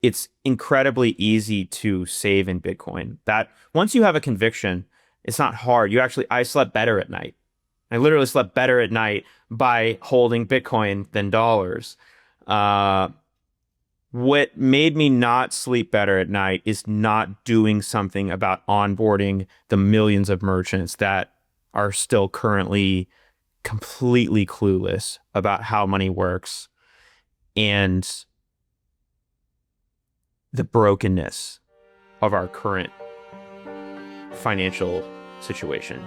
it's incredibly easy to save in Bitcoin. That once you have a conviction, it's not hard. I slept better at night. I literally slept better at night by holding Bitcoin than dollars. What made me not sleep better at night is not doing something about onboarding the millions of merchants that are still currently completely clueless about how money works and the brokenness of our current financial situation.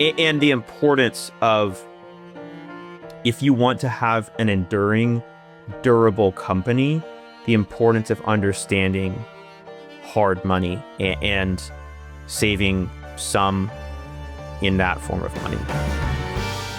And the importance of, if you want to have an enduring, durable company, the importance of understanding hard money and saving some in that form of money.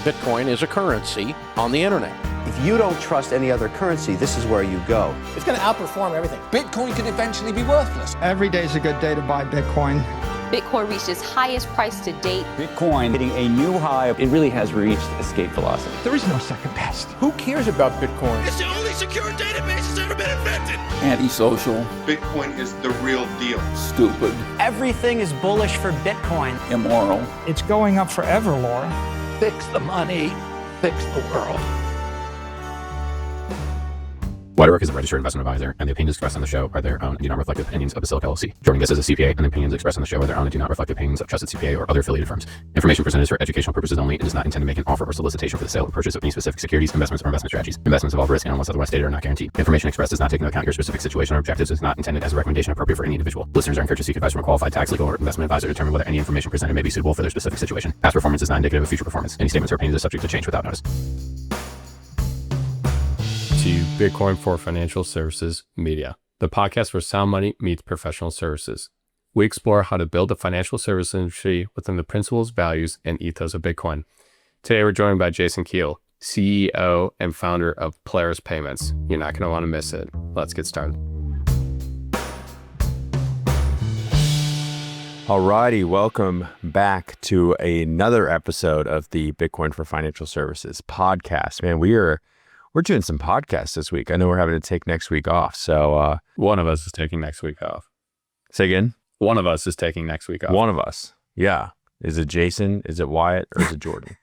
Bitcoin is a currency on the internet. If you don't trust any other currency, this is where you go. It's going to outperform everything. Bitcoin could eventually be worthless. Every day is a good day to buy Bitcoin. Bitcoin reached its highest price to date. Bitcoin hitting a new high. It really has reached escape velocity. There is no second best. Who cares about Bitcoin? It's the only secure database that's ever been invented. Antisocial. Bitcoin is the real deal. Stupid. Everything is bullish for Bitcoin. Immoral. It's going up forever, Laura. Fix the money, fix the world. WhiteOak is a registered investment advisor, and the opinions expressed on the show are their own and do not reflect the opinions of Basilica LLC. Joining us as a CPA, and the opinions expressed on the show are their own and do not reflect the opinions of Trusted CPA or other affiliated firms. Information presented is for educational purposes only and does not intend to make an offer or solicitation for the sale or purchase of any specific securities, investments, or investment strategies. Investments involve risk and, unless otherwise stated, are not guaranteed. Information expressed does not take into account your specific situation or objectives and is not intended as a recommendation appropriate for any individual. Listeners are encouraged to seek advice from a qualified tax, legal, or investment advisor to determine whether any information presented may be suitable for their specific situation. Past performance is not indicative of future performance. Any statements or opinions are subject to change without notice. To Bitcoin for Financial Services Media, the podcast where sound money meets professional services. We explore how to build the financial service industry within the principles, values, and ethos of Bitcoin. Today, we're joined by Jason Keel, CEO and founder of Polaris Payments. You're not going to want to miss it. Let's get started. Alrighty, welcome back to another episode of the Bitcoin for Financial Services podcast. Man, we're doing some podcasts this week. I know we're having to take next week off. So one of us is taking next week off. Say again? One of us is taking next week off. One of us. Yeah. Is it Jason? Is it Wyatt? Or is it Jordan?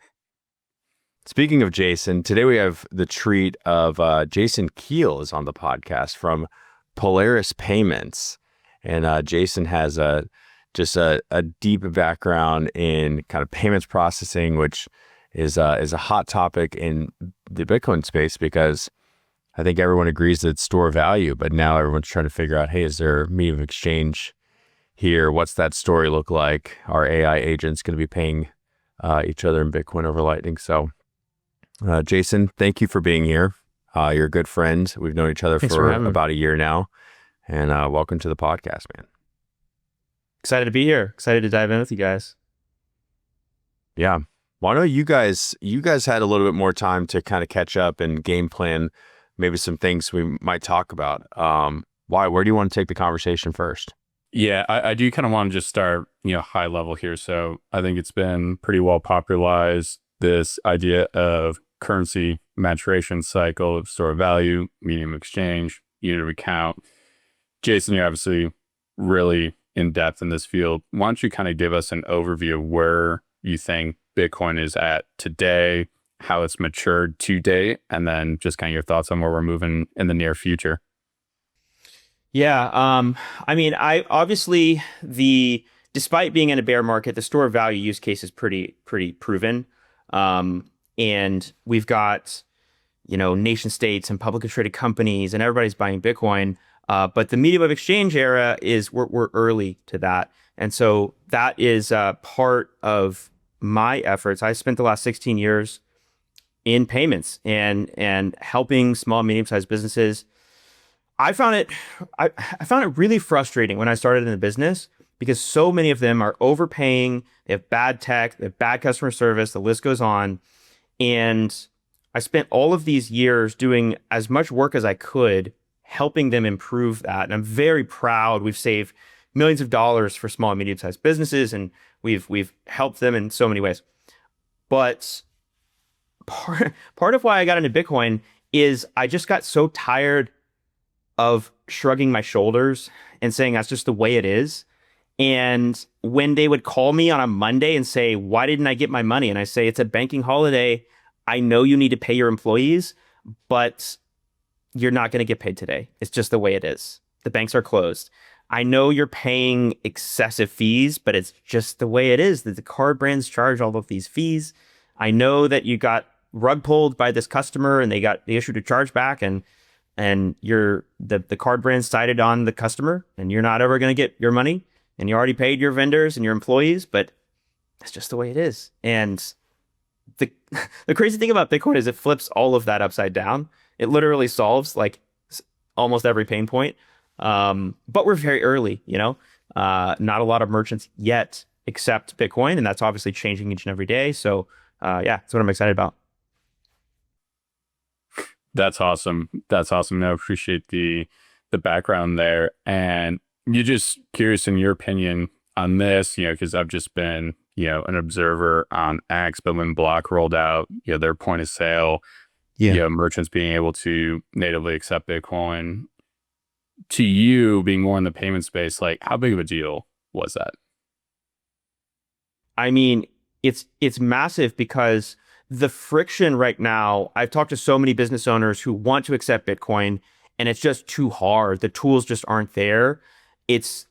Speaking of Jason, today we have the treat of Jason Keel is on the podcast from Polaris Payments. And Jason has just a deep background in kind of payments processing, which is a hot topic in the Bitcoin space because I think everyone agrees that it's store value, but now everyone's trying to figure out, hey, is there medium of exchange here? What's that story look like? Are AI agents going to be paying each other in Bitcoin over Lightning? So, Jason, thank you for being here. You're a good friend. We've known each other for about a year now, and welcome to the podcast, man. Excited to be here. Excited to dive in with you guys. Yeah. Well, I know you guys had a little bit more time to kind of catch up and game plan maybe some things we might talk about. Where do you want to take the conversation first? Yeah, I do kind of want to just start, high level here. So I think it's been pretty well popularized, this idea of currency maturation cycle of store of value, medium of exchange, unit of account. Jason, you're obviously really in depth in this field. Why don't you kind of give us an overview of where you think Bitcoin is at today, how it's matured to date, and then just kind of your thoughts on where we're moving in the near future. Yeah. I obviously despite being in a bear market, the store of value use case is pretty proven. And we've got, nation states and publicly traded companies and everybody's buying Bitcoin. But the medium of exchange era is we're early to that. And so that is part of my efforts. I spent the last 16 years in payments and helping small, medium-sized businesses. I found it really frustrating when I started in the business because so many of them are overpaying, they have bad tech, they have bad customer service, the list goes on. And I spent all of these years doing as much work as I could, helping them improve that. And I'm very proud. We've saved millions of dollars for small and medium-sized businesses, and we've helped them in so many ways. But part of why I got into Bitcoin is I just got so tired of shrugging my shoulders and saying that's just the way it is. And when they would call me on a Monday and say, why didn't I get my money? And I say, it's a banking holiday. I know you need to pay your employees, but you're not going to get paid today. It's just the way it is. The banks are closed. I know you're paying excessive fees, but it's just the way it is that the card brands charge all of these fees. I know that you got rug pulled by this customer and they issued a chargeback and the card brand sided on the customer and you're not ever going to get your money and you already paid your vendors and your employees, but that's just the way it is. And the crazy thing about Bitcoin is it flips all of that upside down. It literally solves like almost every pain point. But we're very early, not a lot of merchants yet accept Bitcoin, and that's obviously changing each and every day. So yeah, that's what I'm excited about. That's awesome. I appreciate the background there. And you're just curious in your opinion on this, because I've just been, an observer on X, but when Block rolled out, their point of sale, merchants being able to natively accept Bitcoin, to you being more in the payment space, like how big of a deal was that? I mean, it's massive because the friction right now, I've talked to so many business owners who want to accept Bitcoin and it's just too hard. The tools just aren't there. If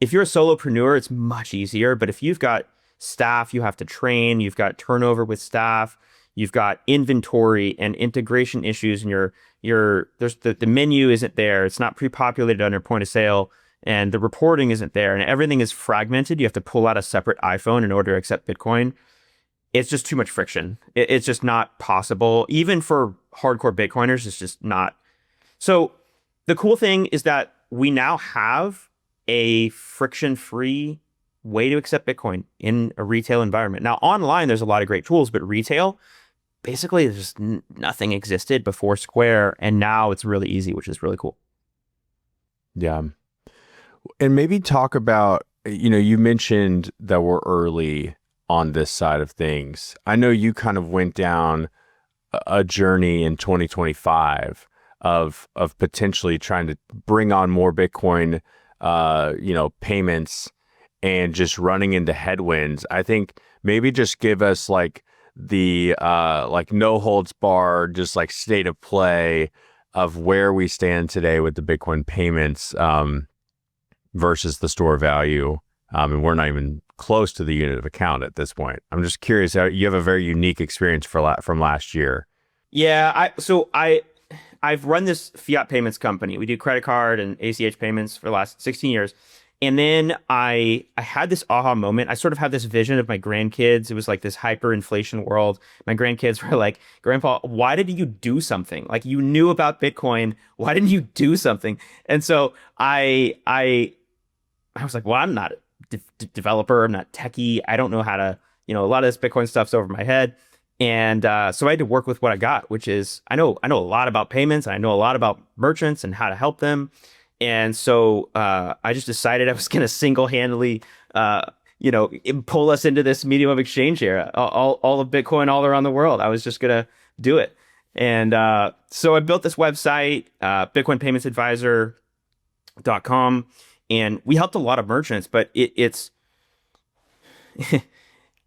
you're a solopreneur, it's much easier. But if you've got staff you have to train, you've got turnover with staff, you've got inventory and integration issues, and there's the menu isn't there. It's not pre-populated under point of sale, and the reporting isn't there, and everything is fragmented. You have to pull out a separate iPhone in order to accept Bitcoin. It's just too much friction. It's just not possible. Even for hardcore Bitcoiners, it's just not. So the cool thing is that we now have a friction-free way to accept Bitcoin in a retail environment. Now, online, there's a lot of great tools, but retail, basically, there's just nothing existed before Square, and now it's really easy, which is really cool. Yeah. And maybe talk about, you mentioned that we're early on this side of things. I know you kind of went down a journey in 2025 of potentially trying to bring on more Bitcoin, payments, and just running into headwinds. I think maybe just give us like the no holds barred, just like state of play of where we stand today with the Bitcoin payments versus the store value. And we're not even close to the unit of account at this point. I'm just curious. You have a very unique experience from last year. Yeah, I've run this fiat payments company. We do credit card and ACH payments for the last 16 years. And then I had this aha moment. I sort of had this vision of my grandkids. It was like this hyperinflation world. My grandkids were like, Grandpa, why didn't you do something? Like, you knew about Bitcoin. Why didn't you do something? And so I was like, well, I'm not a developer. I'm not techie. I don't know how to, a lot of this Bitcoin stuff's over my head. And so I had to work with what I got, which is I know a lot about payments. And I know a lot about merchants and how to help them. And so I just decided I was going to single-handedly, pull us into this medium of exchange era, all of Bitcoin all around the world. I was just going to do it. And so I built this website, bitcoinpaymentsadvisor.com, and we helped a lot of merchants, but it's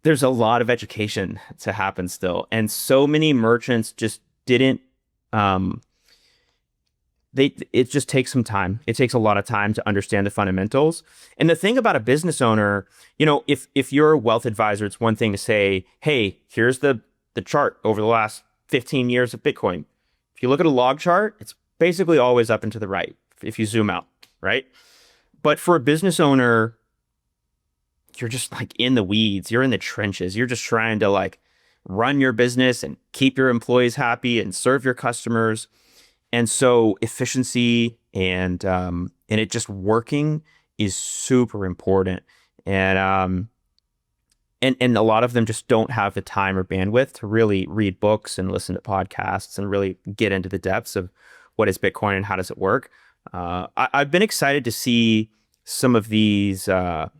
there's a lot of education to happen still. And so many merchants just didn't it just takes some time. It takes a lot of time to understand the fundamentals. And the thing about a business owner, if you're a wealth advisor, it's one thing to say, hey, here's the chart over the last 15 years of Bitcoin. If you look at a log chart, it's basically always up and to the right if you zoom out, right? But for a business owner, you're just like in the weeds. You're in the trenches. You're just trying to like run your business and keep your employees happy and serve your customers. And so efficiency and it just working is super important. And a lot of them just don't have the time or bandwidth to really read books and listen to podcasts and really get into the depths of what is Bitcoin and how does it work. I've been excited to see some of these kind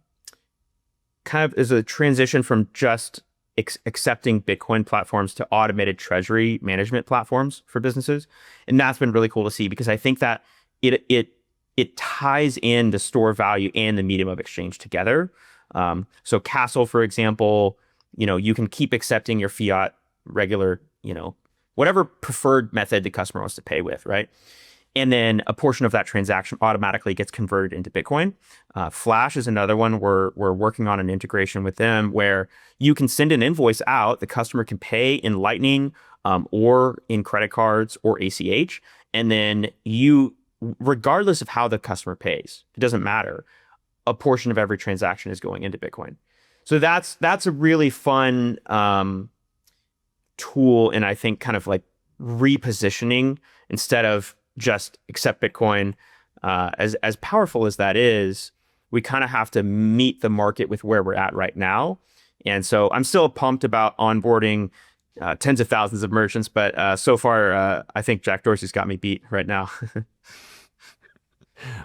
of as a transition from just accepting Bitcoin platforms to automated treasury management platforms for businesses. And that's been really cool to see because I think that it it ties in the store value and the medium of exchange together. So Castle, for example, you can keep accepting your fiat regular, whatever preferred method the customer wants to pay with, right? And then a portion of that transaction automatically gets converted into Bitcoin. Flash is another one. We're working on an integration with them where you can send an invoice out. The customer can pay in Lightning or in credit cards or ACH. And then regardless of how the customer pays, it doesn't matter. A portion of every transaction is going into Bitcoin. So that's a really fun tool, and I think kind of like repositioning instead of just accept Bitcoin. As powerful as that is, we kind of have to meet the market with where we're at right now. And so I'm still pumped about onboarding tens of thousands of merchants, but so far I think Jack Dorsey's got me beat right now.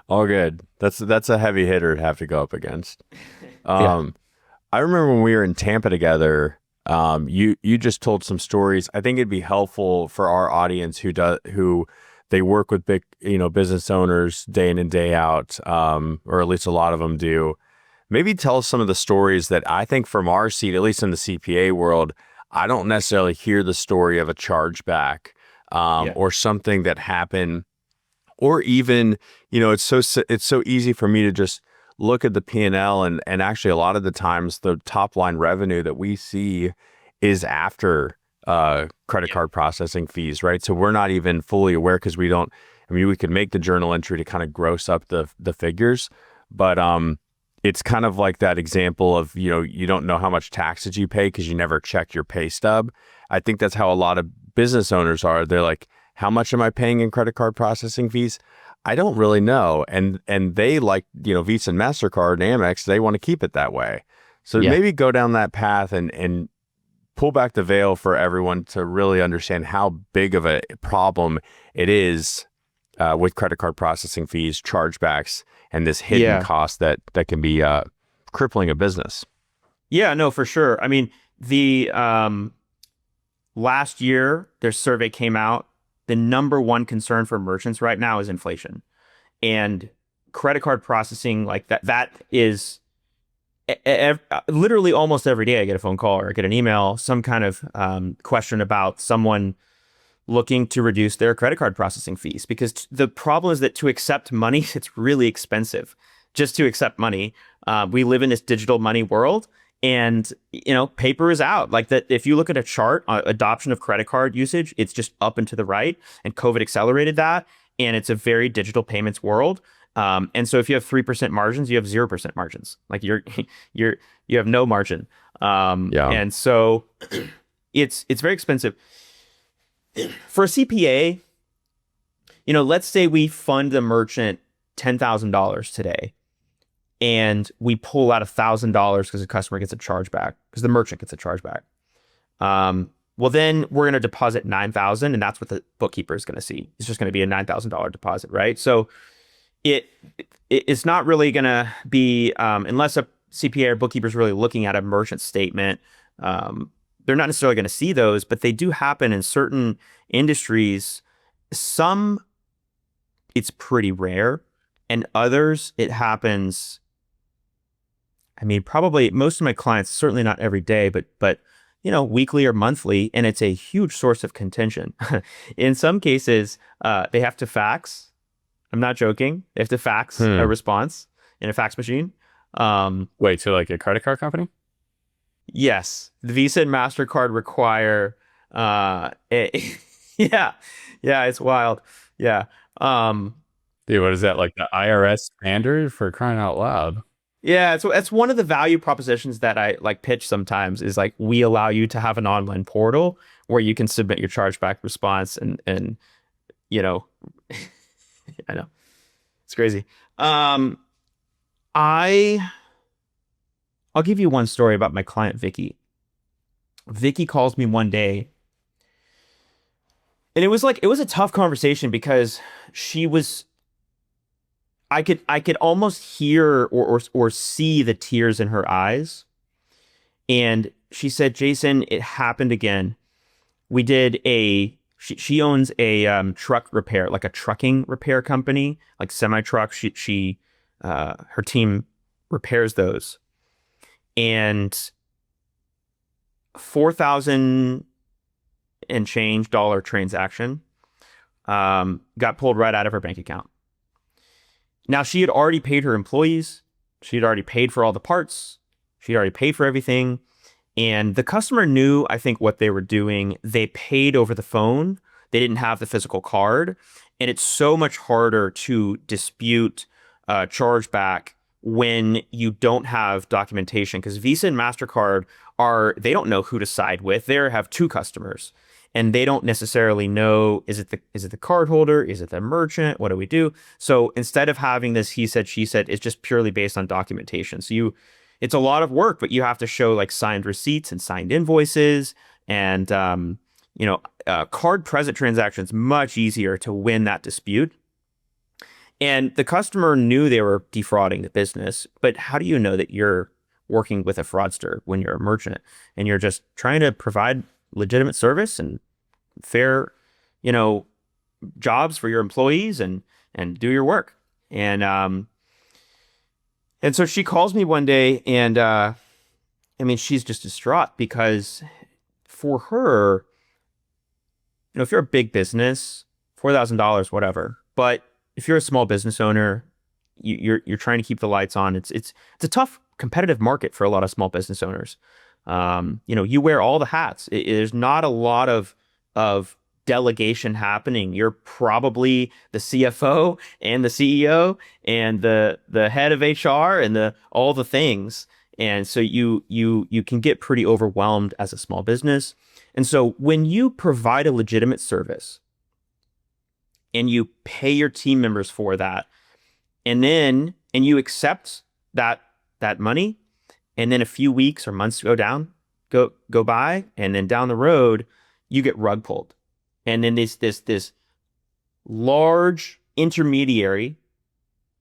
All good. That's a heavy hitter to have to go up against. Yeah. I remember when we were in Tampa together, you just told some stories. I think it'd be helpful for our audience who they work with big, business owners day in and day out, or at least a lot of them do. Maybe tell us some of the stories that I think from our seat, at least in the CPA world, I don't necessarily hear the story of a chargeback or something that happened. Or even, it's so easy for me to just look at the P&L and actually a lot of the times the top line revenue that we see is after credit card processing fees, right? So we're not even fully aware because we could make the journal entry to kind of gross up the figures, but it's kind of like that example of, you don't know how much taxes you pay because you never checked your pay stub. I think that's how a lot of business owners are. They're like, how much am I paying in credit card processing fees? I don't really know. And they like, Visa and MasterCard and Amex, they want to keep it that way. So maybe go down that path and pull back the veil for everyone to really understand how big of a problem it is with credit card processing fees, chargebacks, and this hidden cost that can be crippling a business. Yeah, no, for sure. I mean, the last year, their survey came out. The number one concern for merchants right now is inflation, and credit card processing like that is literally almost every day I get a phone call or I get an email, some kind of question about someone looking to reduce their credit card processing fees, because the problem is that to accept money, it's really expensive just to accept money. We live in this digital money world. And, paper is out. Like that, if you look at a chart, adoption of credit card usage, it's just up and to the right. And COVID accelerated that. And it's a very digital payments world. And so if you have 3% margins, you have 0% margins. Like you have no margin. And so it's very expensive. For a CPA, let's say we fund the merchant $10,000 today. And we pull out $1,000 because the customer gets a chargeback, because the merchant gets a chargeback. Well, then we're going to deposit $9,000, and that's what the bookkeeper is going to see. It's just going to be a $9,000 deposit, right? So it's not really going to be, unless a CPA or bookkeeper is really looking at a merchant statement, they're not necessarily going to see those, but they do happen in certain industries. Some, it's pretty rare, and others, it happens. I mean, probably most of my clients, certainly not every day, but weekly or monthly, and it's a huge source of contention. In some cases, they have to fax. I'm not joking. They have to fax a response in a fax machine. Wait, so like a credit card company? Yes, the Visa and MasterCard require. Yeah, it's wild. Yeah. Dude, what is that, like the IRS standard, for crying out loud? Yeah, it's one of the value propositions that I like pitch sometimes, is like, we allow you to have an online portal where you can submit your chargeback response and I know it's crazy. I'll give you one story about my client Vicky. Vicky calls me one day, and it was a tough conversation because I could almost hear or see the tears in her eyes. And she said, Jason, it happened again. We did a She owns a truck repair, like a trucking repair company, like semi trucks. Her team repairs those, and 4,000 and change dollar transaction got pulled right out of her bank account. Now, she had already paid her employees. She had already paid for all the parts. She had already paid for everything. And the customer knew, I think, what they were doing. They paid over the phone. They didn't have the physical card. And it's so much harder to dispute chargeback when you don't have documentation, because Visa and MasterCard they don't know who to side with. They have two customers, and they don't necessarily know, is it the cardholder? Is it the merchant? What do we do? So instead of having this he said, she said, it's just purely based on documentation. So it's a lot of work, but you have to show like signed receipts and signed invoices, and card present transactions, much easier to win that dispute. And the customer knew they were defrauding the business, but how do you know that you're working with a fraudster when you're a merchant and you're just trying to provide legitimate service and fair, jobs for your employees and do your work? And so she calls me one day, and she's just distraught, because for her, if you're a big business, $4,000, whatever, but if you're a small business owner, you're trying to keep the lights on. It's a tough competitive market for a lot of small business owners. You wear all the hats. There's not a lot of delegation happening. You're probably the CFO and the CEO and the head of HR and all the things. And so you can get pretty overwhelmed as a small business. And so when you provide a legitimate service and you pay your team members for that, and you accept that money, and then a few weeks or months go by, and then down the road you get rug pulled, and then this large intermediary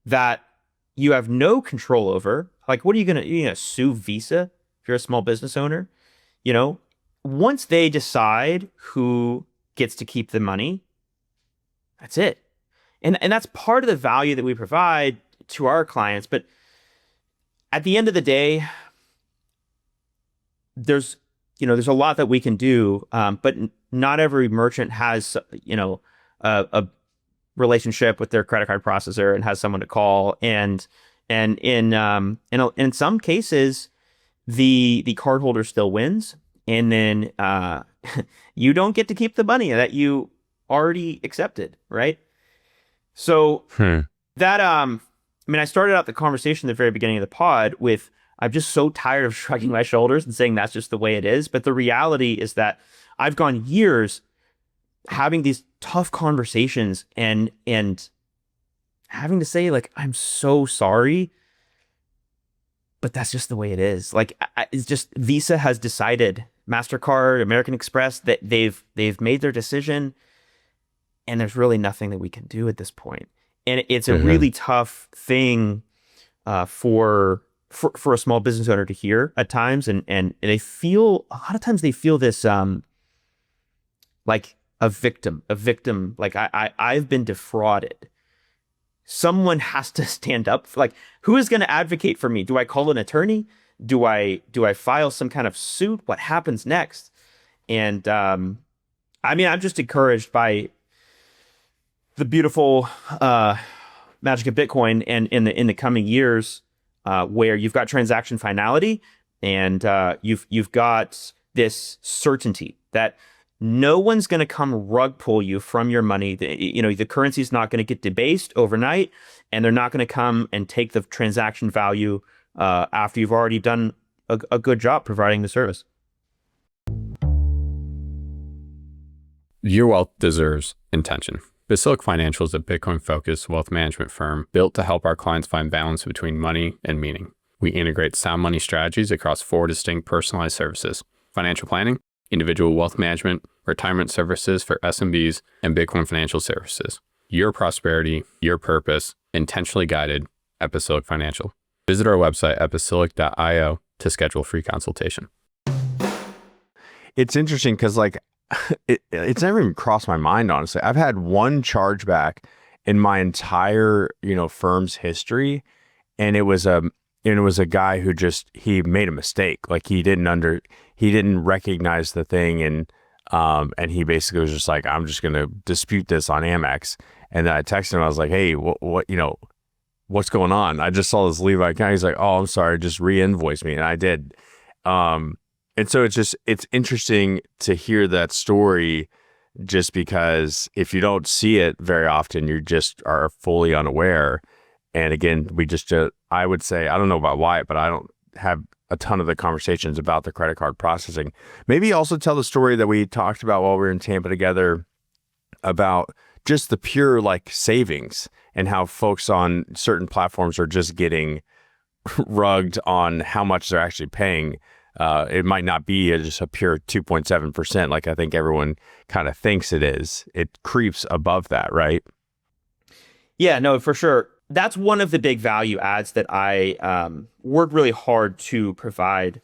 that you have no control over. Like, what are you gonna sue Visa if you're a small business owner? Once they decide who gets to keep the money, that's it. And that's part of the value that we provide to our clients. But at the end of the day, there's a lot that we can do, but not every merchant has a relationship with their credit card processor and has someone to call. And in some cases, the cardholder still wins, and then you don't get to keep the money that you already accepted, right? So that I started out the conversation at the very beginning of the pod with, I'm just so tired of shrugging my shoulders and saying that's just the way it is. But the reality is that I've gone years having these tough conversations and having to say, like, I'm so sorry, but that's just the way it is. Like, it's just, Visa has decided, MasterCard, American Express, that they've made their decision, and there's really nothing that we can do at this point. And it's a really tough thing for a small business owner to hear at times, and they feel, a lot of times they feel this like a victim, like I've been defrauded. Someone has to stand up. Like, who is going to advocate for me? Do I call an attorney? Do I file some kind of suit? What happens next? And I'm just encouraged by the beautiful magic of Bitcoin, and in the coming years, where you've got transaction finality, and you've got this certainty that no one's going to come rug pull you from your money. The currency is not going to get debased overnight, and they're not going to come and take the transaction value after you've already done a good job providing the service. Your wealth deserves intention. Basilic Financial is a Bitcoin-focused wealth management firm built to help our clients find balance between money and meaning. We integrate sound money strategies across 4 distinct personalized services: financial planning, individual wealth management, retirement services for SMBs, and Bitcoin financial services. Your prosperity, your purpose, intentionally guided at Basilic Financial. Visit our website at basilic.io to schedule a free consultation. It's interesting because, like, it's never even crossed my mind, honestly. I've had one chargeback in my entire, firm's history, and it was a guy who he made a mistake. Like he didn't recognize the thing, and he basically was just like, I'm just going to dispute this on Amex. And then I texted him, I was like, hey, what's going on? I just saw this Levi account. He's like, oh, I'm sorry, just re-invoice me. And I did. And so it's interesting to hear that story, just because if you don't see it very often, you just are fully unaware. And again, I would say, I don't know about Wyatt, but I don't have a ton of the conversations about the credit card processing. Maybe also tell the story that we talked about while we were in Tampa together about just the pure like savings and how folks on certain platforms are just getting rugged on how much they're actually paying. It might not be just a pure 2.7%, like I think everyone kind of thinks it is. It creeps above that, right? Yeah, no, for sure. That's one of the big value adds that I work really hard to provide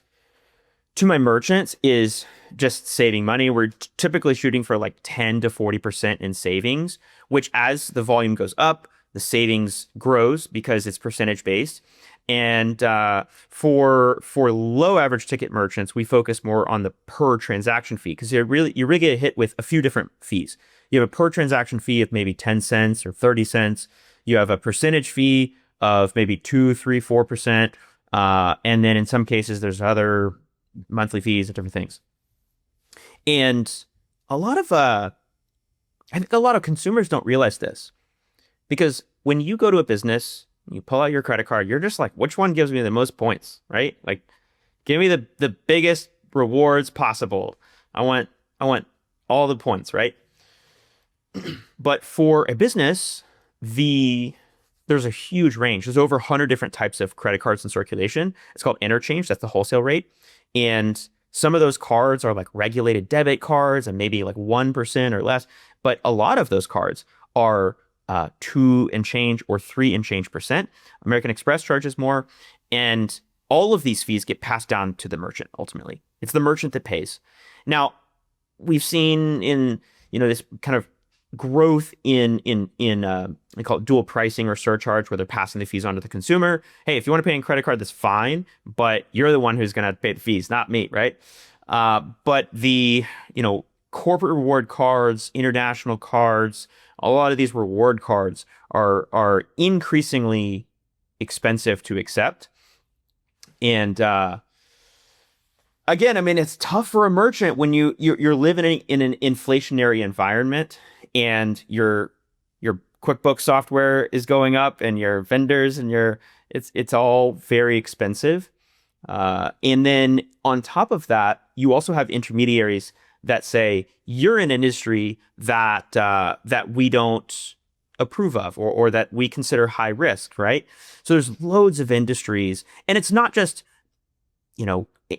to my merchants is just saving money. We're typically shooting for like 10 to 40% in savings, which as the volume goes up, the savings grows because it's percentage based. And for low average ticket merchants, we focus more on the per transaction fee because you really get hit with a few different fees. You have a per transaction fee of maybe 10 cents or 30 cents. You have a percentage fee of maybe 2, 3, 4%. And then in some cases, there's other monthly fees and different things. And I think a lot of consumers don't realize this, because when you go to a business, you pull out your credit card, you're just like, which one gives me the most points, right? Like, give me the biggest rewards possible. I want all the points, right? But for a business, there's a huge range. There's over 100 different types of credit cards in circulation. It's called Interchange. That's the wholesale rate. And some of those cards are like regulated debit cards and maybe like 1% or less. But a lot of those cards are 2 and change or 3 and change percent. American Express charges more. And all of these fees get passed down to the merchant ultimately. It's the merchant that pays. Now, we've seen in this kind of growth in we call it dual pricing or surcharge, where they're passing the fees on to the consumer. Hey, if you want to pay in credit card, that's fine, but you're the one who's going to pay the fees, not me, right? But the corporate reward cards, international cards, a lot of these reward cards are increasingly expensive to accept. And again, I mean, it's tough for a merchant when you're living in an inflationary environment, and your QuickBooks software is going up, and your vendors and it's all very expensive. And then on top of that, you also have intermediaries that say you're an industry that we don't approve of or that we consider high risk, right? So there's loads of industries, and it's not just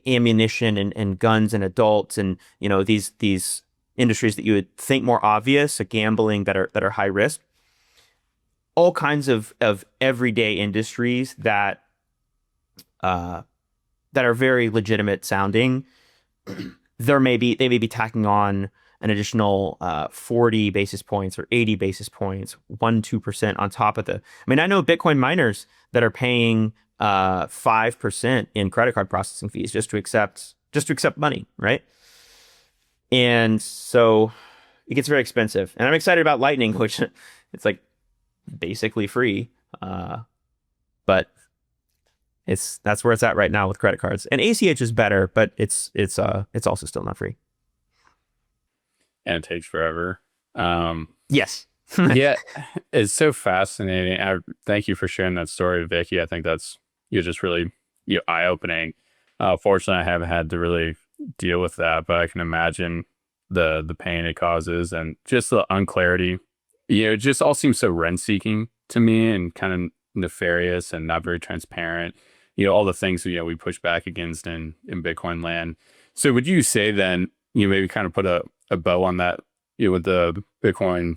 ammunition and guns and adults and these industries that you would think more obvious, gambling that are high risk. All kinds of everyday industries that are very legitimate sounding. They may be tacking on an additional 40 basis points or 80 basis points, 1-2% on top of the. I mean, I know Bitcoin miners that are paying 5% in credit card processing fees just to accept money, right? And so it gets very expensive. And I'm excited about Lightning, which it's like basically free, but that's where it's at right now with credit cards. And ACH is better, but it's also still not free. And it takes forever. Yes. Yeah, it's so fascinating. Thank you for sharing that story, Vicky. I think that's just really eye-opening. Fortunately, I haven't had to really deal with that, but I can imagine the pain it causes and just the unclarity. It just all seems so rent-seeking to me and kind of nefarious and not very transparent. All the things we push back against in Bitcoin land. So would you say then, maybe kind of put a bow on that, with the Bitcoin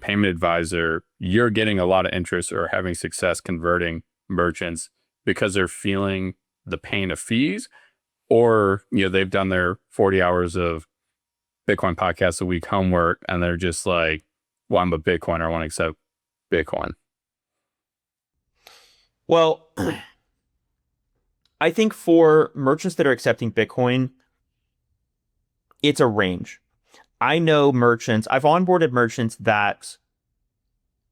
payment advisor, you're getting a lot of interest or having success converting merchants because they're feeling the pain of fees, or they've done their 40 hours of Bitcoin podcast a week homework, and they're just like, well, I'm a Bitcoiner, I want to accept Bitcoin? Well, I think for merchants that are accepting Bitcoin, it's a range. I know merchants, I've onboarded merchants that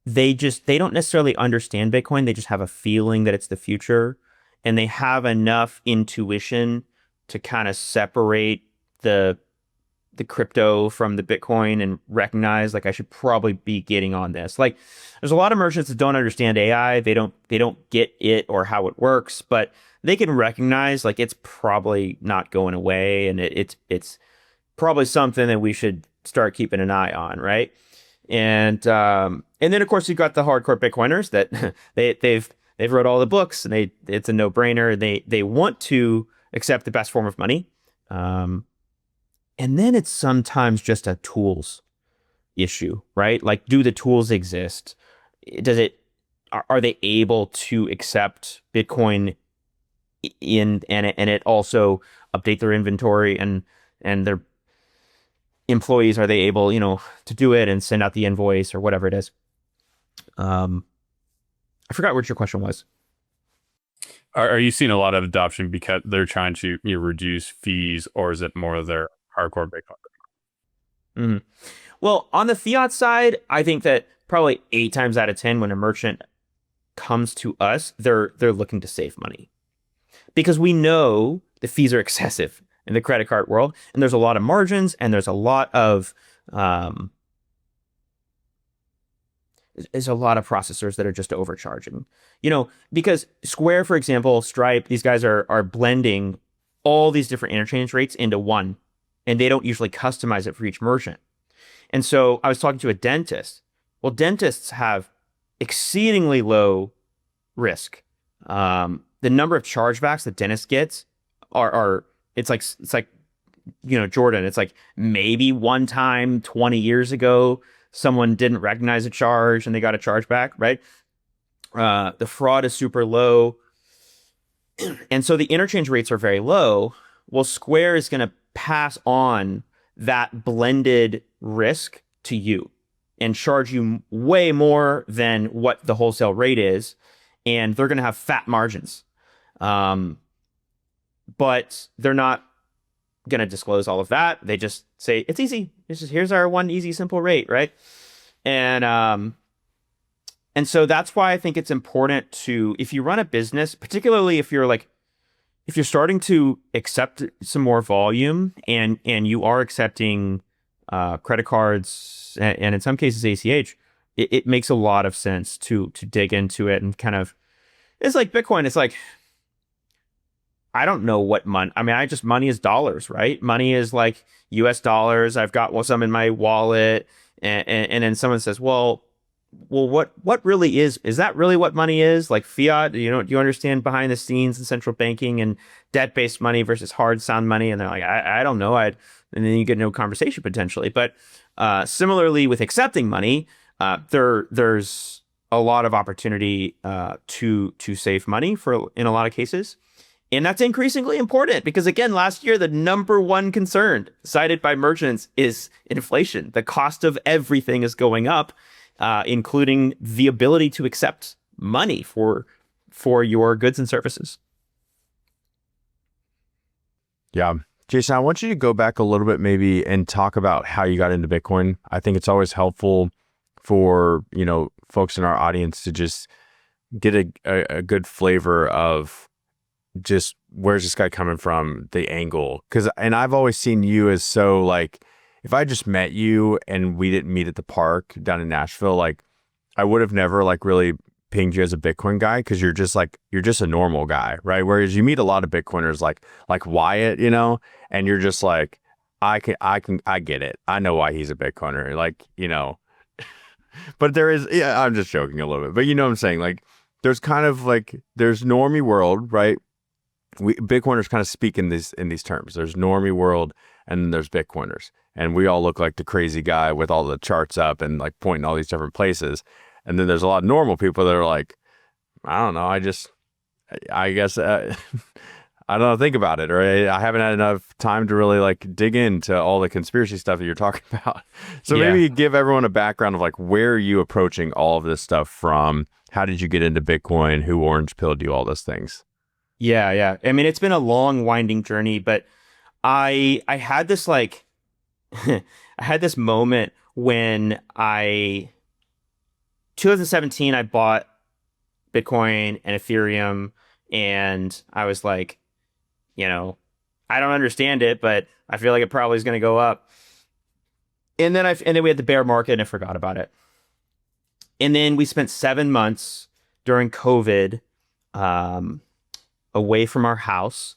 they don't necessarily understand Bitcoin. They just have a feeling that it's the future, and they have enough intuition to kind of separate the crypto from the Bitcoin and recognize, like, I should probably be getting on this. Like, there's a lot of merchants that don't understand AI. They don't get it or how it works, but they can recognize, like, it's probably not going away, and it's probably something that we should start keeping an eye on, right? And then of course you've got the hardcore Bitcoiners that they've wrote all the books, and it's a no-brainer. They want to accept the best form of money. And then it's sometimes just a tools issue, right? Like, do the tools exist? Are they able to accept Bitcoin and it also update their inventory and their employees, are they able, to do it and send out the invoice or whatever it is? I forgot what your question was. Are you seeing a lot of adoption because they're trying to reduce fees, or is it more of their hardcore Bitcoin? Mm-hmm. Well, on the fiat side, I think that probably 8 times out of 10, when a merchant comes to us, they're looking to save money, because we know the fees are excessive in the credit card world, and there's a lot of margins, and there's a lot of processors that are just overcharging. Because Square, for example, Stripe, these guys are blending all these different interchange rates into one, and they don't usually customize it for each merchant. And so I was talking to a dentist. Well, dentists have exceedingly low risk. The number of chargebacks that dentist gets are it's like Jordan, it's like maybe one time 20 years ago someone didn't recognize a charge and they got a chargeback, right? The fraud is super low. And so the interchange rates are very low. Well, Square is going to pass on that blended risk to you and charge you way more than what the wholesale rate is. And they're going to have fat margins. But they're not going to disclose all of that. They just say, it's easy. It's just, here's our one easy, simple rate, right? And so that's why I think it's important to, if you run a business, particularly if you're starting to accept some more volume and you are accepting credit cards and in some cases ACH, it makes a lot of sense to dig into it and kind of, it's like Bitcoin. It's like, I don't know what money, money is dollars, right? Money is like US dollars. I've got some in my wallet. And then someone says, well, what really is that really what money is? Like fiat, do you understand behind the scenes and central banking and debt-based money versus hard sound money? And they're like, I don't know. And then you get no conversation potentially. But similarly with accepting money, there's a lot of opportunity to save money in a lot of cases. And that's increasingly important because, again, last year, the number one concern cited by merchants is inflation. The cost of everything is going up, including the ability to accept money for your goods and services. Yeah. Jason, I want you to go back a little bit maybe and talk about how you got into Bitcoin. I think it's always helpful for, folks in our audience to just get a good flavor of just where's this guy coming from, the angle. And I've always seen you as so like, if I just met you and we didn't meet at the park down in Nashville, like I would have never like really pinged you as a Bitcoin guy because you're just a normal guy, right? Whereas you meet a lot of Bitcoiners like Wyatt, and you're just like, I get it. I know why he's a Bitcoiner. Like, but there is, yeah, I'm just joking a little bit, but you know what I'm saying? Like there's kind of like, there's normie world, right? Bitcoiners kind of speak in these terms. There's normie world and then there's Bitcoiners. And we all look like the crazy guy with all the charts up and like pointing all these different places. And then there's a lot of normal people that are like, I don't know. I guess I don't know, think about it, or I haven't had enough time to really like dig into all the conspiracy stuff that you're talking about. So maybe give everyone a background of like, where are you approaching all of this stuff from? How did you get into Bitcoin? Who orange pilled you? All those things. Yeah. I mean, it's been a long, winding journey, but I had this like, I had this moment when 2017, I bought Bitcoin and Ethereum, and I was like, I don't understand it, but I feel like it probably is going to go up. And then we had the bear market, and I forgot about it. And then we spent 7 months during COVID, away from our house.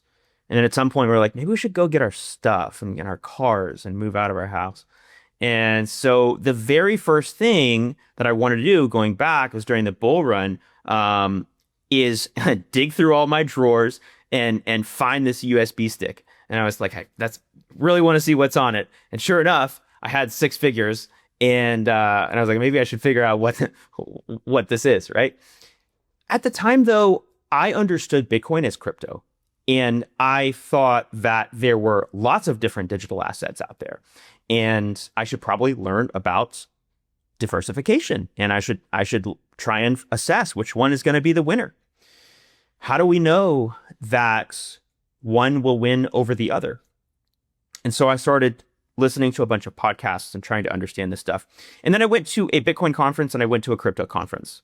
And then at some point we were like, maybe we should go get our stuff and get our cars and move out of our house. And so the very first thing that I wanted to do going back was during the bull run, is dig through all my drawers and find this USB stick. And I was like, that's really want to see what's on it. And sure enough, I had 6 figures, and I was like, maybe I should figure out what this is, right? At the time, though, I understood Bitcoin as crypto, and I thought that there were lots of different digital assets out there, and I should probably learn about diversification, and I should try and assess which one is going to be the winner. How do we know that one will win over the other? And so I started listening to a bunch of podcasts and trying to understand this stuff. And then I went to a Bitcoin conference and I went to a crypto conference.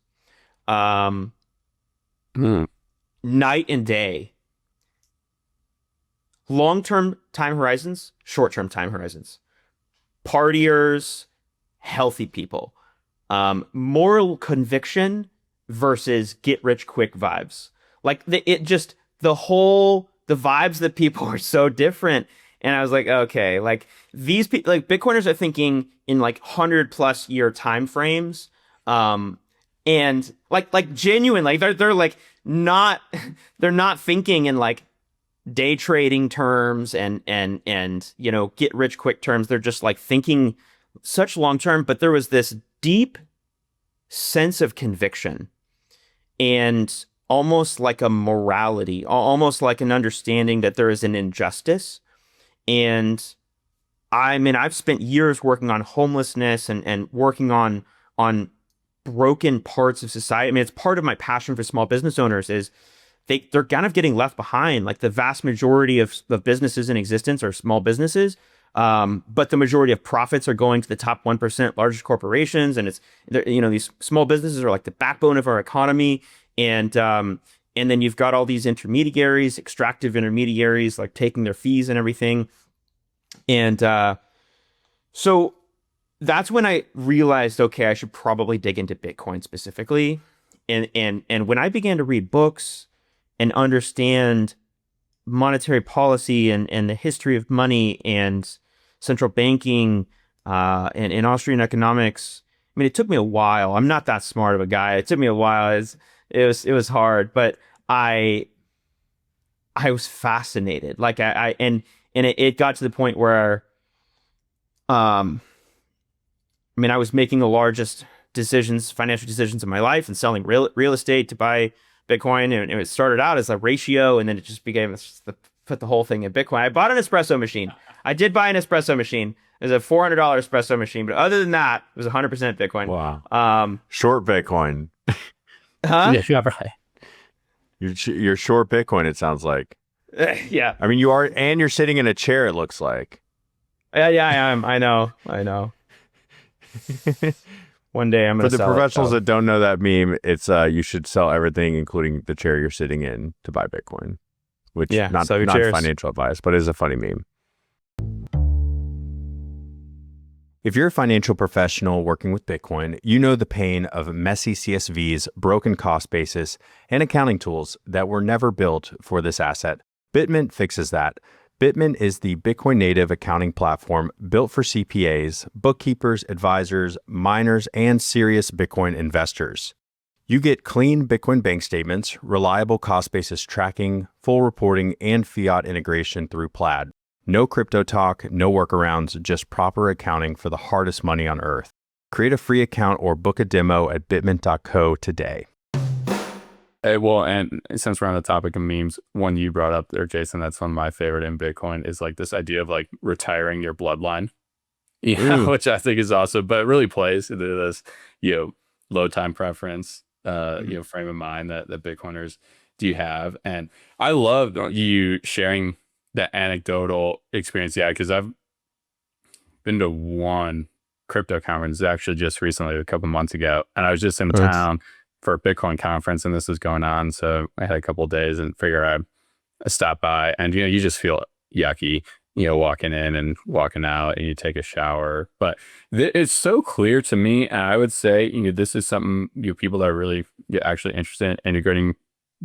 Night and day. Long-term time horizons, short-term time horizons. Partiers, healthy people. Moral conviction versus get-rich-quick vibes. Like the vibes that people are so different. And I was like, okay, like these people, like Bitcoiners are thinking in like 100+ year time frames. And like genuine, like they're like not, they're not thinking in like day trading terms and get rich quick terms. They're just like thinking such long term, but there was this deep sense of conviction and almost like a morality, almost like an understanding that there is an injustice. And I mean, I've spent years working on homelessness and working on broken parts of society. I mean, it's part of my passion for small business owners is they're kind of getting left behind. Like the vast majority of businesses in existence are small businesses, but the majority of profits are going to the top 1% largest corporations. And it's, these small businesses are like the backbone of our economy. And then you've got all these intermediaries, extractive intermediaries, like taking their fees and everything. And so that's when I realized, okay, I should probably dig into Bitcoin specifically. And when I began to read books and understand monetary policy and the history of money and central banking and Austrian economics, I mean, it took me a while. I'm not that smart of a guy. It took me a while. It was hard, but I was fascinated. Like it got to the point where, I was making the largest financial decisions in my life and selling real estate to buy Bitcoin. And it started out as a ratio, and then it just became put the whole thing in Bitcoin. I bought an espresso machine. I did buy an espresso machine. It was a $400 espresso machine, but other than that, it was 100% Bitcoin. Wow. Short Bitcoin. Huh? Yes, you are right. You're short Bitcoin, it sounds like. Yeah. I mean, you are, and you're sitting in a chair, it looks like. Yeah, I am. I know. One day I'm going to For the sell professionals that don't know that meme, it's you should sell everything, including the chair you're sitting in, to buy Bitcoin. Which, not financial advice, but is a funny meme. If you're a financial professional working with Bitcoin, you know the pain of messy CSVs, broken cost basis, and accounting tools that were never built for this asset. Bitmint fixes that. Bitmint is the Bitcoin native accounting platform built for CPAs, bookkeepers, advisors, miners, and serious Bitcoin investors. You get clean Bitcoin bank statements, reliable cost basis tracking, full reporting, and fiat integration through Plaid. No crypto talk, no workarounds, just proper accounting for the hardest money on earth. Create a free account or book a demo at bitmint.co today. Well, and since we're on the topic of memes, one you brought up there, Jason, that's one of my favorite in Bitcoin is like this idea of like retiring your bloodline. Yeah, which I think is awesome, but it really plays into this, low time preference, frame of mind that Bitcoiners do have. And I love you sharing that anecdotal experience. Yeah, because I've been to one crypto conference actually just recently, a couple months ago, and I was just in town for a Bitcoin conference, and this was going on. So I had a couple of days and figure I stop by, and you just feel yucky, walking in and walking out, and you take a shower. But it's so clear to me, and I would say this is something people that are really actually interested in integrating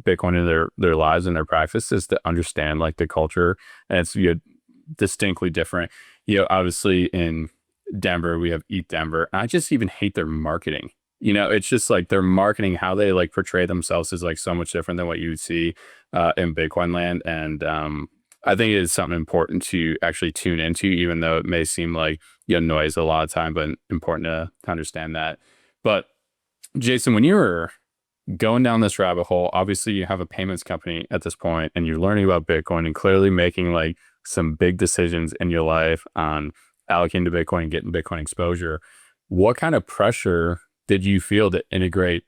Bitcoin in their lives and their practices to understand like the culture, and it's distinctly different. Obviously in Denver we have Eat Denver, and I just even hate their marketing. It's just like their marketing, how they like portray themselves is like so much different than what you would see in Bitcoin land. And I think it is something important to actually tune into, even though it may seem like noise a lot of time, but important to understand that. But Jason, when you were going down this rabbit hole, obviously you have a payments company at this point, and you're learning about Bitcoin and clearly making like some big decisions in your life on allocating to Bitcoin and getting Bitcoin exposure. What kind of pressure did you feel to integrate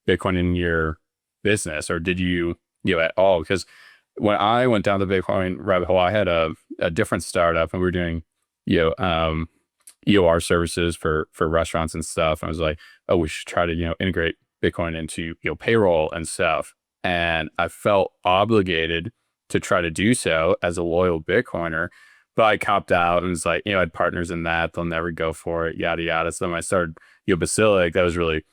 Bitcoin in your business, or did you at all? Because when I went down the Bitcoin rabbit hole, I had a different startup, and we were doing EOR services for restaurants and stuff. I was like, oh, we should try to integrate Bitcoin into payroll and stuff. And I felt obligated to try to do so as a loyal Bitcoiner, but I copped out and was like, I had partners in that, they'll never go for it, yada yada. So when I started Basilic, that was really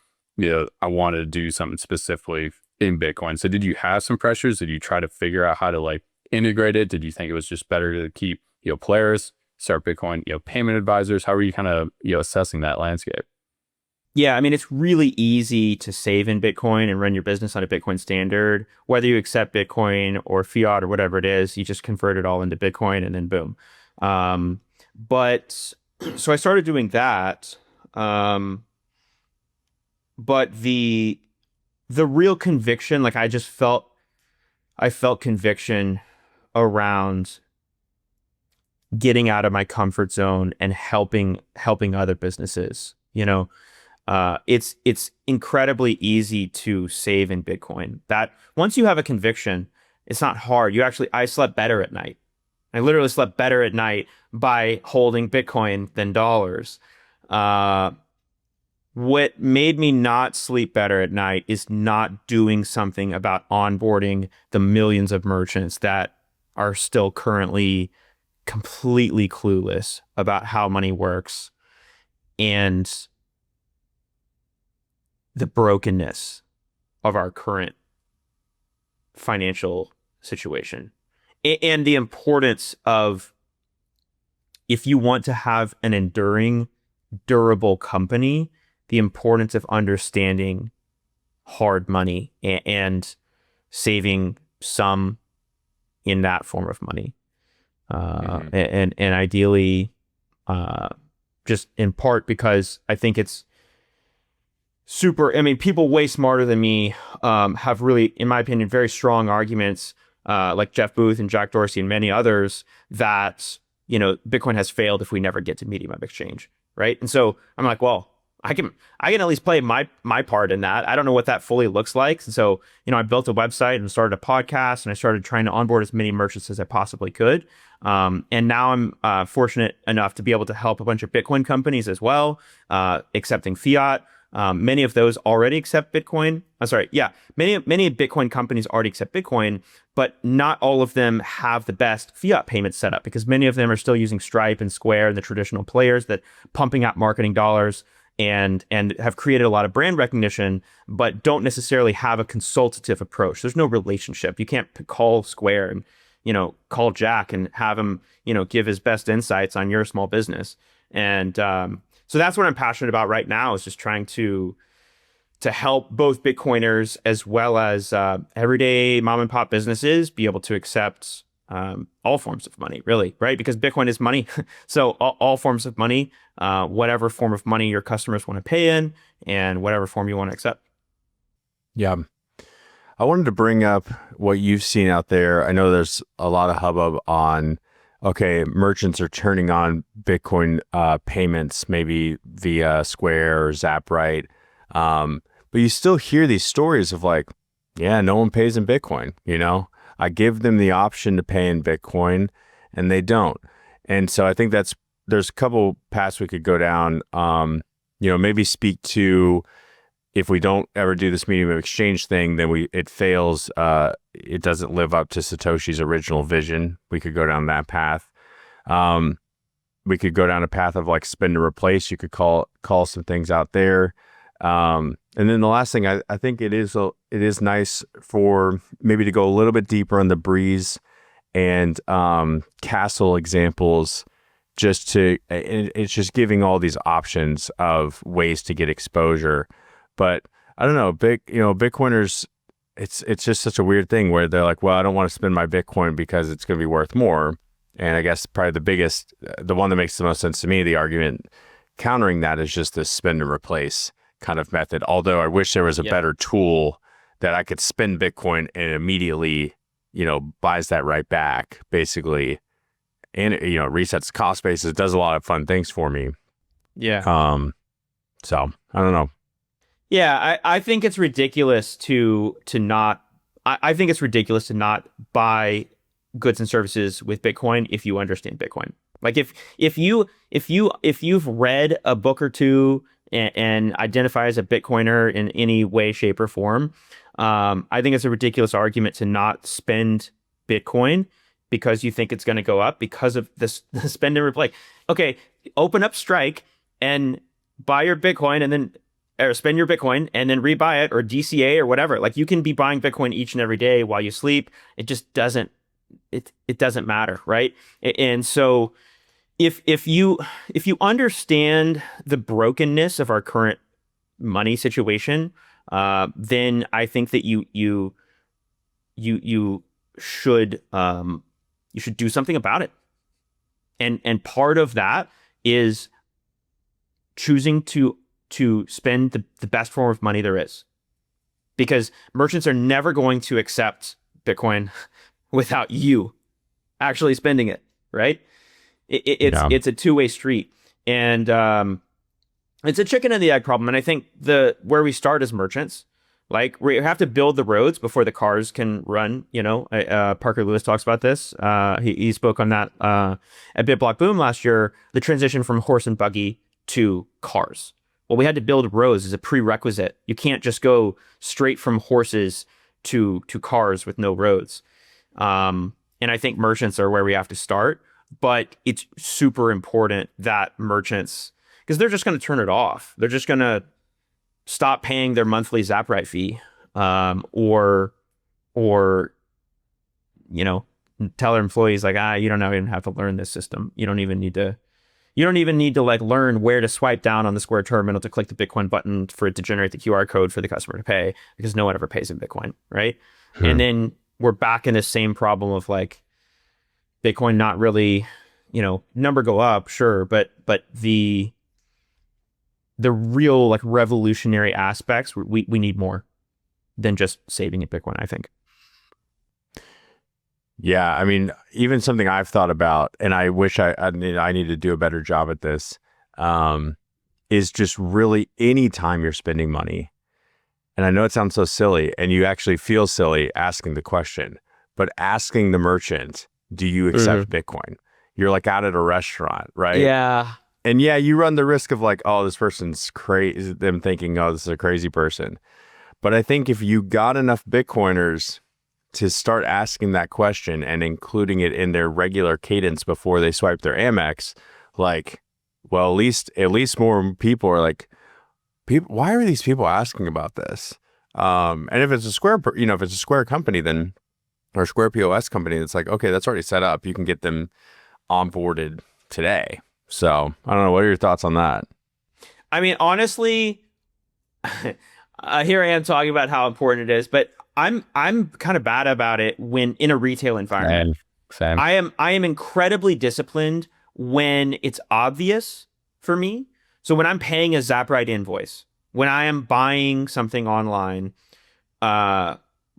I wanted to do something specifically in Bitcoin. So did you have some pressures? Did you try to figure out how to like integrate it? Did you think it was just better to keep players, start Bitcoin payment advisors? How were you kind of assessing that landscape? Yeah, I mean, it's really easy to save in Bitcoin and run your business on a Bitcoin standard. Whether you accept Bitcoin or fiat or whatever it is, you just convert it all into Bitcoin and then boom. But so I started doing that. But the real conviction, like I felt conviction around getting out of my comfort zone and helping other businesses. It's incredibly easy to save in Bitcoin. That once you have a conviction, it's not hard. I slept better at night. I literally slept better at night by holding Bitcoin than dollars. What made me not sleep better at night is not doing something about onboarding the millions of merchants that are still currently completely clueless about how money works and the brokenness of our current financial situation, and the importance of, if you want to have an enduring, durable company, the importance of understanding hard money and saving some in that form of money. And ideally, just in part because I think it's super. I mean, people way smarter than me have really, in my opinion, very strong arguments, like Jeff Booth and Jack Dorsey and many others, that Bitcoin has failed if we never get to medium of exchange, right? And so I'm like, well, I can at least play my part in that. I don't know what that fully looks like. And so, I built a website and started a podcast, and I started trying to onboard as many merchants as I possibly could. And now I'm fortunate enough to be able to help a bunch of Bitcoin companies as well, accepting fiat. Many of those already accept Bitcoin. Many Bitcoin companies already accept Bitcoin, but not all of them have the best fiat payment setup, because many of them are still using Stripe and Square and the traditional players that pumping out marketing dollars and have created a lot of brand recognition, but don't necessarily have a consultative approach. There's no relationship. You can't call Square and call Jack and have him give his best insights on your small business. And so that's what I'm passionate about right now, is just trying to help both Bitcoiners as well as everyday mom and pop businesses be able to accept all forms of money, really, right? Because Bitcoin is money. So all forms of money, whatever form of money your customers want to pay in, and whatever form you want to accept. Yeah. I wanted to bring up what you've seen out there. I know there's a lot of hubbub on, okay, merchants are turning on Bitcoin payments, maybe via Square or Zapright. But you still hear these stories of like, yeah, no one pays in Bitcoin. I give them the option to pay in Bitcoin and they don't. And so I think there's a couple paths we could go down. Maybe speak to, if we don't ever do this medium of exchange thing, then it fails. It doesn't live up to Satoshi's original vision. We could go down that path. We could go down a path of like spend to replace. You could call some things out there. And then the last thing, I think it is nice for maybe to go a little bit deeper on the Breeze and Castle examples. It's just giving all these options of ways to get exposure. But I don't know, Bitcoiners, it's just such a weird thing where they're like, well, I don't want to spend my Bitcoin because it's going to be worth more. And I guess probably the one that makes the most sense to me, the argument countering that is just this spend and replace kind of method. Although I wish there was a better tool that I could spend Bitcoin and immediately, buys that right back, basically. And, resets cost basis, does a lot of fun things for me. Yeah. So I don't know. Yeah, I think it's ridiculous to not. I think it's ridiculous to not buy goods and services with Bitcoin if you understand Bitcoin. Like if you've read a book or two and identify as a Bitcoiner in any way, shape, or form, I think it's a ridiculous argument to not spend Bitcoin because you think it's going to go up because of this spend and replace. Okay, open up Strike and buy your Bitcoin and then. Or spend your Bitcoin and then rebuy it or DCA or whatever. Like you can be buying Bitcoin each and every day while you sleep. It just doesn't, it doesn't matter. Right. And so if you understand the brokenness of our current money situation, then I think that you should do something about it. And part of that is choosing to spend the best form of money there is, because merchants are never going to accept Bitcoin without you actually spending it, right? It's a two-way street, and it's a chicken and the egg problem. And I think where we start as merchants, like we have to build the roads before the cars can run. Parker Lewis talks about this. He spoke on that at BitBlock Boom last year. The transition from horse and buggy to cars. Well, we had to build roads as a prerequisite. You can't just go straight from horses to cars with no roads. And I think merchants are where we have to start. But it's super important that merchants, because they're just going to turn it off. They're just going to stop paying their monthly Zapright fee, or tell their employees like, you don't even have to learn this system. You don't even need to like learn where to swipe down on the Square terminal to click the Bitcoin button for it to generate the QR code for the customer to pay, because no one ever pays in Bitcoin, right? And then we're back in the same problem of like Bitcoin not really, number go up, sure, but the real like revolutionary aspects, we need more than just saving in Bitcoin, I think. Yeah, I mean, even something I've thought about, and I wish I need to do a better job at this, is just really any time you're spending money. And I know it sounds so silly, and you actually feel silly asking the question, but asking the merchant, do you accept Bitcoin? You're like out at a restaurant, right? Yeah. And yeah, you run the risk of like, oh, this person's crazy, them thinking, oh, this is a crazy person. But I think if you got enough Bitcoiners to start asking that question and including it in their regular cadence before they swipe their Amex, like, well, at least more people are like, why are these people asking about this? And if it's a Square, if it's a Square company, then, or Square POS company, it's like, okay, that's already set up. You can get them onboarded today. So I don't know. What are your thoughts on that? I mean, honestly, here I am talking about how important it is, but I'm kind of bad about it when in a retail environment. Same. I am incredibly disciplined when it's obvious for me. So when I'm paying a Zapright invoice, when I am buying something online,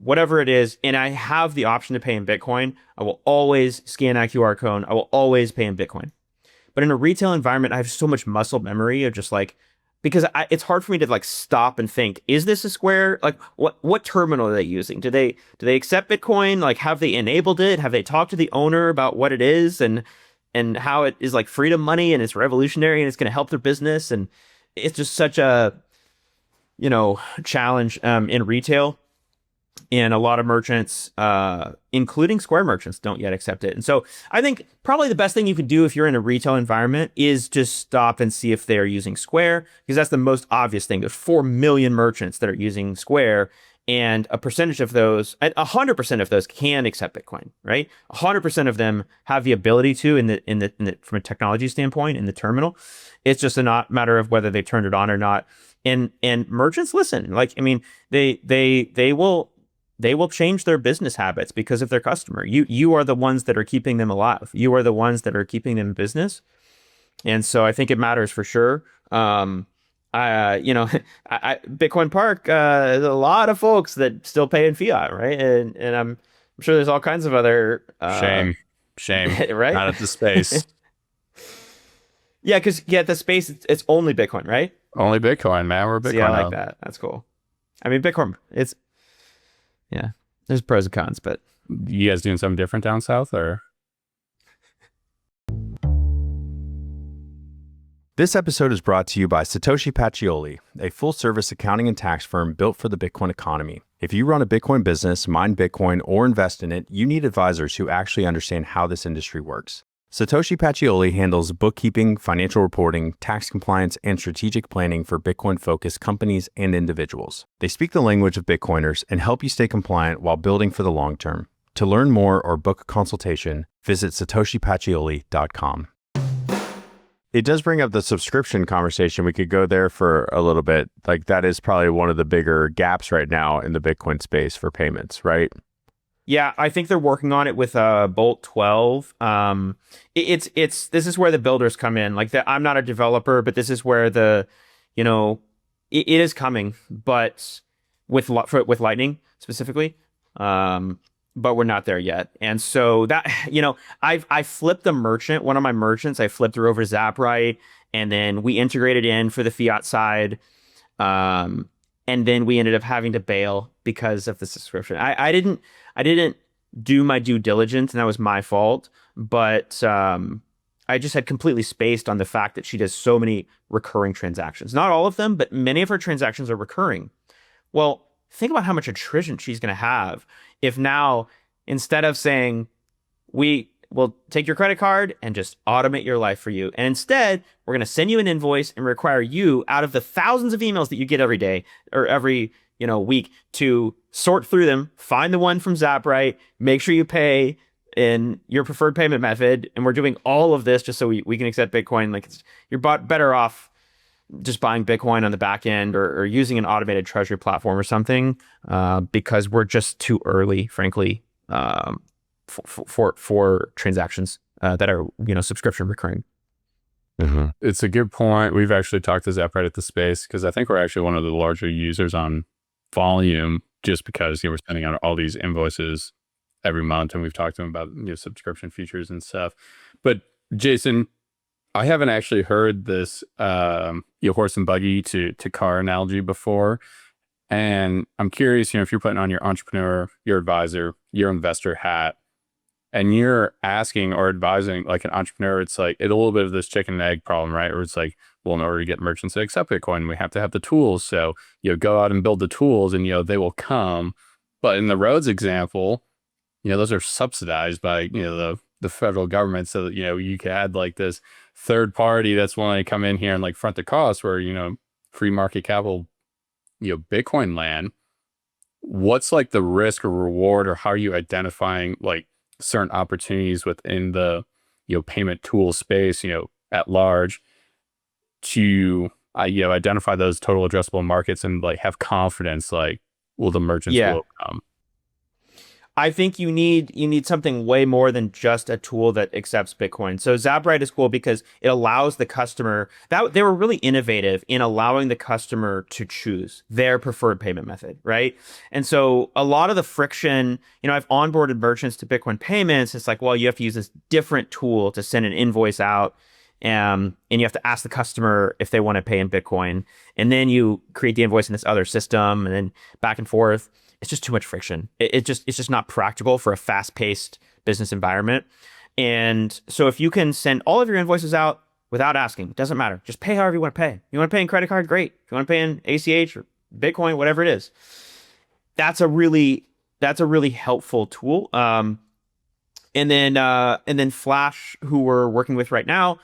whatever it is, and I have the option to pay in Bitcoin, I will always scan that QR code. I will always pay in Bitcoin. But in a retail environment, I have so much muscle memory of just like, because it's hard for me to like stop and think, is this a Square? Like what terminal are they using? Do they accept Bitcoin? Like, have they enabled it? Have they talked to the owner about what it is and how it is like freedom money and it's revolutionary and it's going to help their business? And it's just such a, challenge in retail. And a lot of merchants, including Square merchants, don't yet accept it. And so I think probably the best thing you can do if you're in a retail environment is just stop and see if they are using Square, because that's the most obvious thing. There's 4 million merchants that are using Square, and a percentage of those, 100% of those can accept Bitcoin, right? 100% of them have the ability to in the from a technology standpoint in the terminal. It's just a matter of whether they turned it on or not. And merchants listen. Like, I mean, they will change their business habits because of their customer. You are the ones that are keeping them alive. You are the ones that are keeping them in business. And so I think it matters for sure. Bitcoin Park, there's a lot of folks that still pay in fiat, right? And I'm sure there's all kinds of other shame, right? Not at the space. Yeah, because the space it's only Bitcoin, right? Only Bitcoin, man. We're Bitcoin. See, I like that. That's cool. I mean, Bitcoin, there's pros and cons, but you guys doing something different down south, or? This episode is brought to you by Satoshi Pacioli, a full-service accounting and tax firm built for the Bitcoin economy. If you run a Bitcoin business, mine Bitcoin, or invest in it, you need advisors who actually understand how this industry works. Satoshi Pacioli handles bookkeeping, financial reporting, tax compliance, and strategic planning for Bitcoin-focused companies and individuals. They speak the language of Bitcoiners and help you stay compliant while building for the long term. To learn more or book a consultation, visit satoshipacioli.com. It does bring up the subscription conversation. We could go there for a little bit. Like, that is probably one of the bigger gaps right now in the Bitcoin space for payments, right? Yeah, I think they're working on it with Bolt 12. This is where the builders come in. Like, I'm not a developer, but this is where it is coming, but with Lightning specifically. But we're not there yet. And so that, I flipped a merchant, one of my merchants, I flipped her over to Zappright, and then we integrated in for the fiat side. And then we ended up having to bail because of the subscription. I didn't do my due diligence, and that was my fault. But I just had completely spaced on the fact that she does so many recurring transactions. Not all of them, but many of her transactions are recurring. Well, think about how much attrition she's going to have if now, instead of saying, we will take your credit card and just automate your life for you, and instead, we're going to send you an invoice and require you, out of the thousands of emails that you get every day or every week, to sort through them, find the one from Zappright, make sure you pay in your preferred payment method, and we're doing all of this just so we can accept Bitcoin. Like, you're better off just buying Bitcoin on the back end or using an automated Treasury platform or something, because we're just too early, frankly, for transactions that are subscription recurring. Mm-hmm. It's a good point. We've actually talked to Zappright at the space, because I think we're actually one of the larger users on volume, just because we're sending out all these invoices every month, and we've talked to them about subscription features and stuff. But Jason, I haven't actually heard this horse and buggy to car analogy before, and I'm curious, if you're putting on your entrepreneur, your advisor, your investor hat, and you're asking or advising like an entrepreneur, it's like a little bit of this chicken and egg problem, right? Or it's like, well, in order to get merchants to accept Bitcoin, we have to have the tools. So go out and build the tools, and they will come. But in the roads example, those are subsidized by the federal government, so that you can add like this third party that's willing to come in here and like front the cost, where free market capital, Bitcoin land. What's like the risk or reward, or how are you identifying like certain opportunities within the payment tool space at large to identify those total addressable markets and like have confidence, like, will the merchants will come? I think you need something way more than just a tool that accepts Bitcoin. So Zabright is cool because it allows the customer that they were really innovative in allowing the customer to choose their preferred payment method, right? And so a lot of the friction, I've onboarded merchants to Bitcoin payments. It's like, well, you have to use this different tool to send an invoice out. And you have to ask the customer if they want to pay in Bitcoin. And then you create the invoice in this other system and then back and forth. It's just too much friction. It's just not practical for a fast-paced business environment. And so if you can send all of your invoices out without asking, it doesn't matter. Just pay however you want to pay. You want to pay in credit card, great. If you want to pay in ACH or Bitcoin, whatever it is, that's a really helpful tool. And then Flash, who we're working with right now,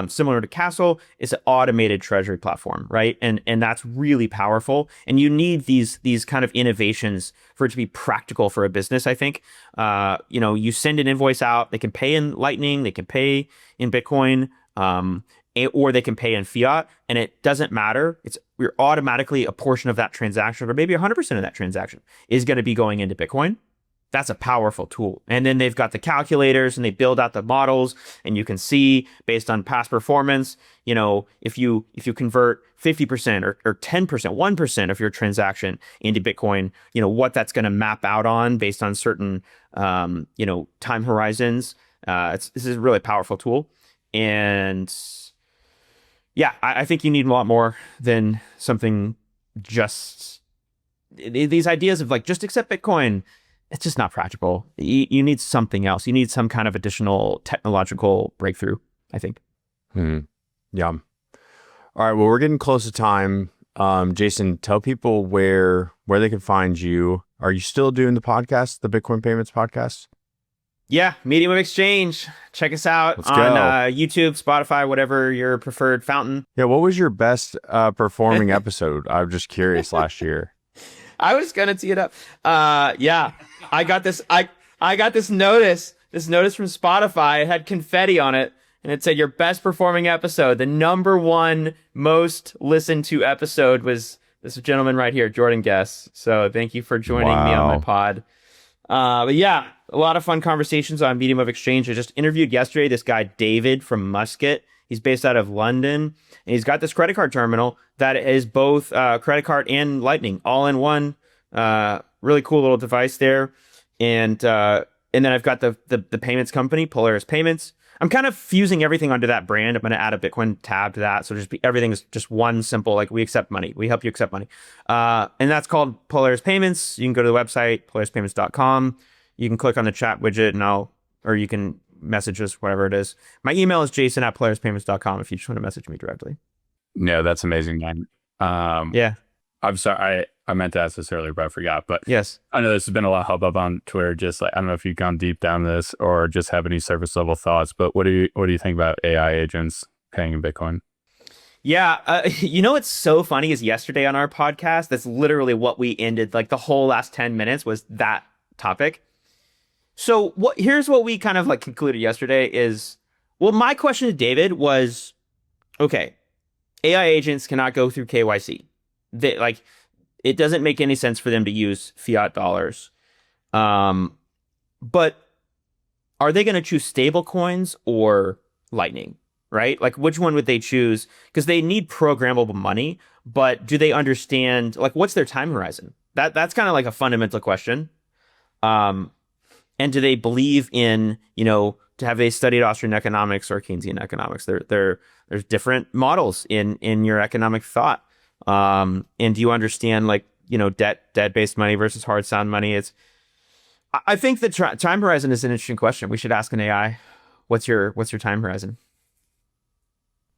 similar to Castle, is an automated treasury platform, right? And that's really powerful. And you need these kind of innovations for it to be practical for a business, I think. You send an invoice out, they can pay in Lightning, they can pay in Bitcoin, or they can pay in Fiat, and it doesn't matter. We're automatically a portion of that transaction, or maybe 100% of that transaction is going to be going into Bitcoin. That's a powerful tool. And then they've got the calculators and they build out the models, and you can see based on past performance, if you convert 50% or 10%, 1% of your transaction into Bitcoin, what that's going to map out on based on certain, time horizons. This is a really powerful tool. And yeah, I think you need a lot more than something just these ideas of like, just accept Bitcoin. It's just not practical. You need something else. You need some kind of additional technological breakthrough, I think. Yeah. All right. Well, we're getting close to time. Jason, tell people where they can find you. Are you still doing the podcast, the Bitcoin Payments podcast? Yeah. Medium of Exchange. Check us out on YouTube, Spotify, whatever your preferred fountain. Yeah. What was your best performing episode? I'm just curious last year. I was gonna tee it up. Yeah, I got this. I got this notice. This notice from Spotify. It had confetti on it, and it said your best performing episode. The number one most listened to episode was this gentleman right here, Jordan Guess. So thank you for joining me on my pod. But yeah, a lot of fun conversations on Medium of Exchange. I just interviewed yesterday this guy David from Muscat. He's based out of London, and he's got this credit card terminal that is both credit card and Lightning all in one. Really cool little device there. And then I've got the payments company, Polaris Payments. I'm kind of fusing everything under that brand. I'm going to add a Bitcoin tab to that. So everything is just one simple, like we accept money. We help you accept money. And that's called Polaris Payments. You can go to the website, polarispayments.com. You can click on the chat widget or you can message us, whatever it is. My email is jason@polarispayments.com if you just want to message me directly. No, that's amazing, man. Yeah. I'm sorry. I meant to ask this earlier, but I forgot. But yes, I know this has been a lot of hubbub on Twitter. Just like, I don't know if you've gone deep down this or just have any surface level thoughts, but what do you think about AI agents paying in Bitcoin? Yeah. What's so funny is yesterday on our podcast, that's literally what we ended. Like the whole last 10 minutes was that topic. So here's what we kind of like concluded yesterday is, well, my question to David was, okay, AI agents cannot go through KYC. It doesn't make any sense for them to use fiat dollars. But are they going to choose stable coins or Lightning, right? Like which one would they choose? Because they need programmable money, but do they understand, like what's their time horizon? That's kind of like a fundamental question. And do they believe in, have they studied Austrian economics or Keynesian economics? There's different models in your economic thought. And do you understand debt-based money versus hard sound money? I think the time horizon is an interesting question. We should ask an AI, what's your time horizon?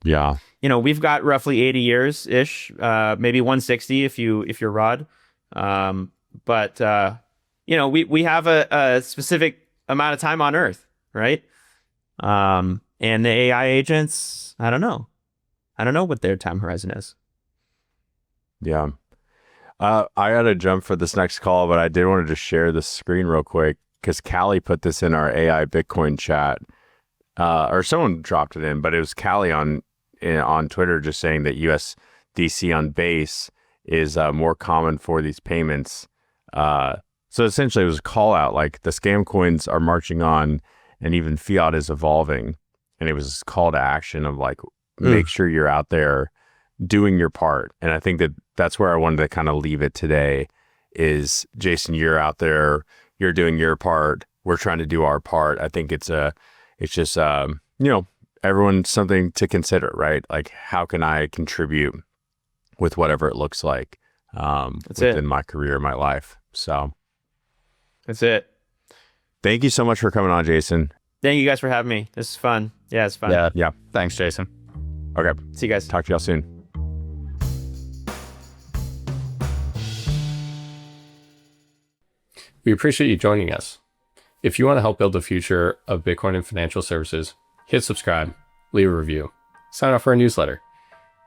Yeah. We've got roughly 80 years ish, maybe 160 if you're Rod. But we have a specific amount of time on Earth, right? And the AI agents, I don't know what their time horizon is. Yeah. I got to jump for this next call, but I did want to just share the screen real quick because Callie put this in our AI Bitcoin chat, or someone dropped it in, but it was Callie on Twitter just saying that USDC on base is more common for these payments So essentially it was a call out, like the scam coins are marching on and even fiat is evolving. And it was this call to action of like, make sure you're out there doing your part. And I think that that's where I wanted to kind of leave it today is, Jason, you're out there, you're doing your part. We're trying to do our part. I think it's just, everyone's something to consider, right? Like, how can I contribute with whatever it looks like within my career, my life? So that's it. Thank you so much for coming on, Jason. Thank you guys for having me. This is fun. Yeah, it's fun. Yeah. Thanks, Jason. Okay. See you guys. Talk to y'all soon. We appreciate you joining us. If you want to help build the future of Bitcoin and financial services, hit subscribe, leave a review, sign up for a newsletter,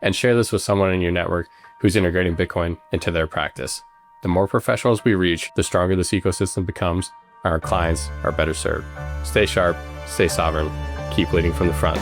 and share this with someone in your network who's integrating Bitcoin into their practice. The more professionals we reach, the stronger this ecosystem becomes, and our clients are better served. Stay sharp, stay sovereign, keep leading from the front.